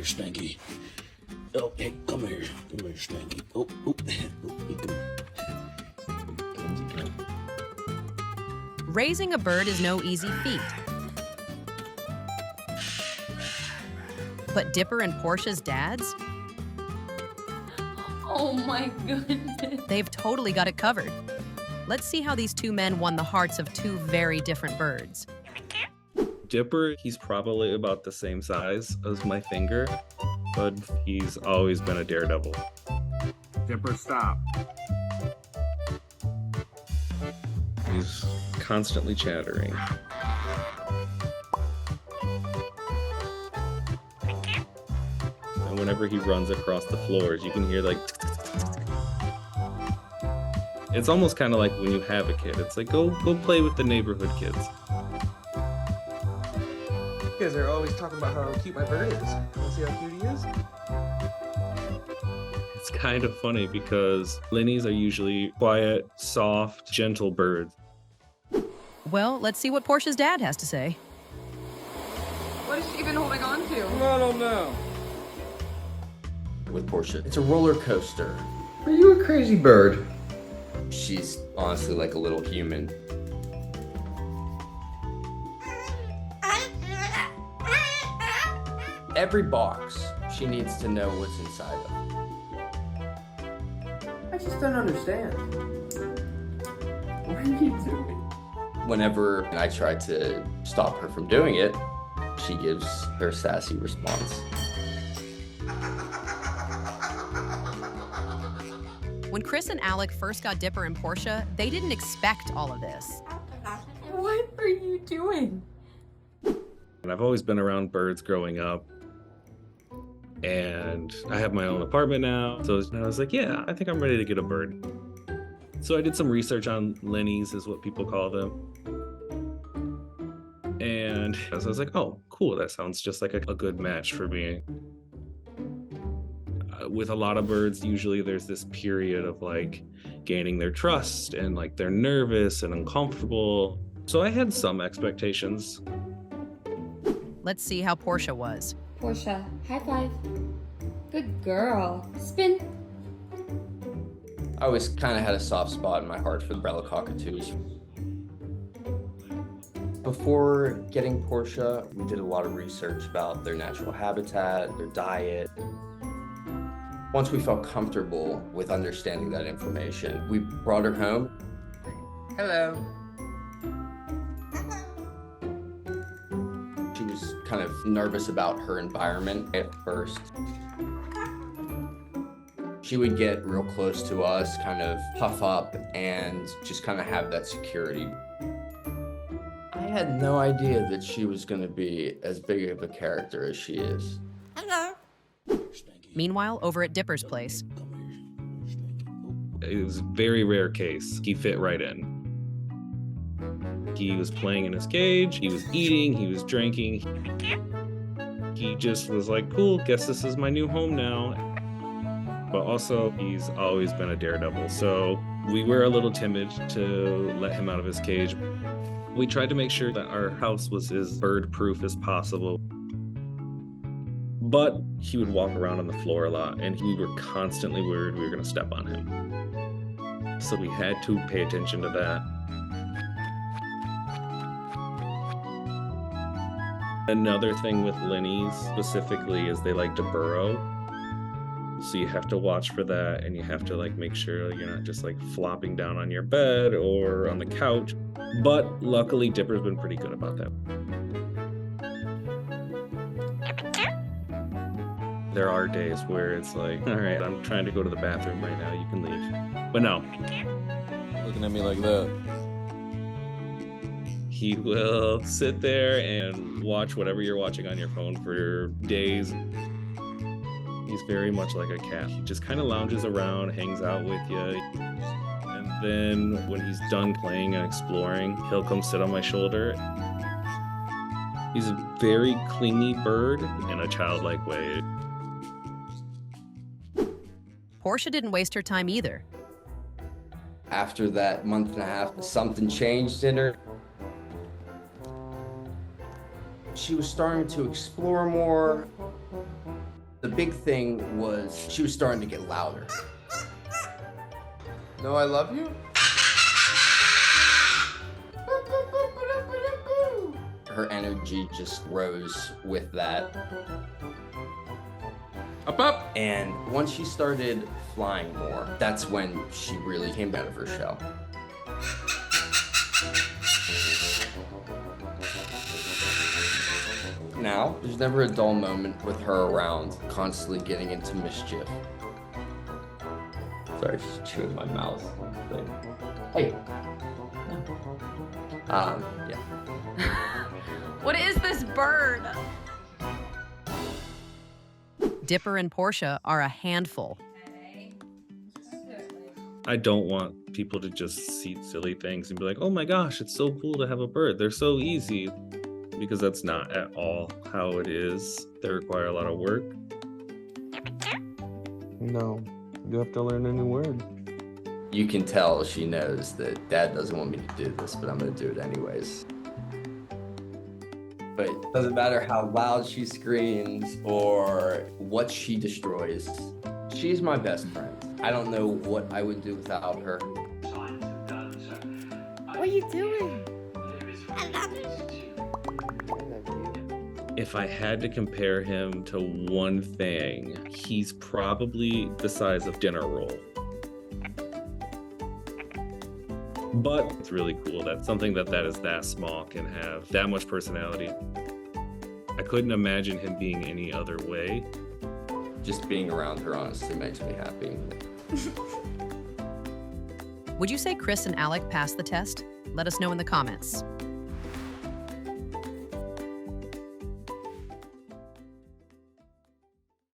here, Stanky. Oh, hey, come here, Stanky. Oh, hey, come. Raising a bird is no easy feat. But Dipper and Porscha's dads? Oh my goodness. They've totally got it covered. Let's see how these two men won the hearts of two very different birds. Dipper, he's probably about the same size as my finger, but he's always been a daredevil. Dipper, stop. He's constantly chattering. And whenever he runs across the floors, you can hear like it's almost kind of like when you have a kid. It's like, go play with the neighborhood kids. You guys are always talking about how cute my bird is. Wanna see how cute he is? It's kind of funny because Linnies are usually quiet, soft, gentle birds. Well, let's see what Porscha's dad has to say. What is she even holding on to? I don't know. With Porscha, it's a roller coaster. Are you a crazy bird? She's honestly like a little human. Every box, she needs to know what's inside of. I just don't understand. What are you doing? Whenever I try to stop her from doing it, she gives her sassy response. When Chris and Alec first got Dipper and Porscha, they didn't expect all of this. What are you doing? And I've always been around birds growing up. And I have my own apartment now. So I was like, yeah, I think I'm ready to get a bird. So I did some research on Linnies, is what people call them. And so I was like, oh, cool. That sounds just like a good match for me. With a lot of birds, usually there's this period of like gaining their trust and like they're nervous and uncomfortable. So I had some expectations. Let's see how Porscha was. Porscha, high five. Good girl. Spin. I always kind of had a soft spot in my heart for the Bella cockatoos. Before getting Porscha, we did a lot of research about their natural habitat, their diet. Once we felt comfortable with understanding that information, we brought her home. Hello. She was kind of nervous about her environment at first. She would get real close to us, kind of puff up, and just kind of have that security. I had no idea that she was going to be as big of a character as she is. Hello. Meanwhile, over at Dipper's place, It was a very rare case. He fit right in. He was playing in his cage, he was eating, he was drinking. He just was like, cool, guess this is my new home now. But also, he's always been a daredevil. So we were a little timid to let him out of his cage. We tried to make sure that our house was as bird-proof as possible. But he would walk around on the floor a lot, and we were constantly worried we were going to step on him. So we had to pay attention to that. Another thing with Linnies specifically is they like to burrow. So you have to watch for that, and you have to like make sure you're not just like flopping down on your bed or on the couch. But luckily Dipper's been pretty good about that. There are days where it's like, all right, I'm trying to go to the bathroom right now, you can leave. But no. Looking at me like that. He will sit there and watch whatever you're watching on your phone for days. He's very much like a cat. He just kind of lounges around, hangs out with you. And then when he's done playing and exploring, he'll come sit on my shoulder. He's a very clingy bird in a childlike way. Porscha didn't waste her time either. After that month and a half, something changed in her. She was starting to explore more. big thing was she was starting to get louder. No, I love you? Her energy just rose with that. Up, up! And once she started flying more, that's when she really came out of her shell. Now, there's never a dull moment with her around, constantly getting into mischief. Sorry, just chewing my mouth. Hey. Yeah. What is this bird? Dipper and Porscha are a handful. I don't want people to just see silly things and be like, oh my gosh, it's so cool to have a bird. They're so easy. Because that's not at all how it is. They require a lot of work. No, you have to learn a new word. You can tell she knows that Dad doesn't want me to do this, but I'm gonna do it anyways. But it doesn't matter how loud she screams or what she destroys. She's my best friend. I don't know what I would do without her. What are you doing? I love you. If I had to compare him to one thing, he's probably the size of dinner roll. But it's really cool that something that is that small can have that much personality. I couldn't imagine him being any other way. Just being around her honestly makes me happy. Would you say Chris and Alec passed the test? Let us know in the comments.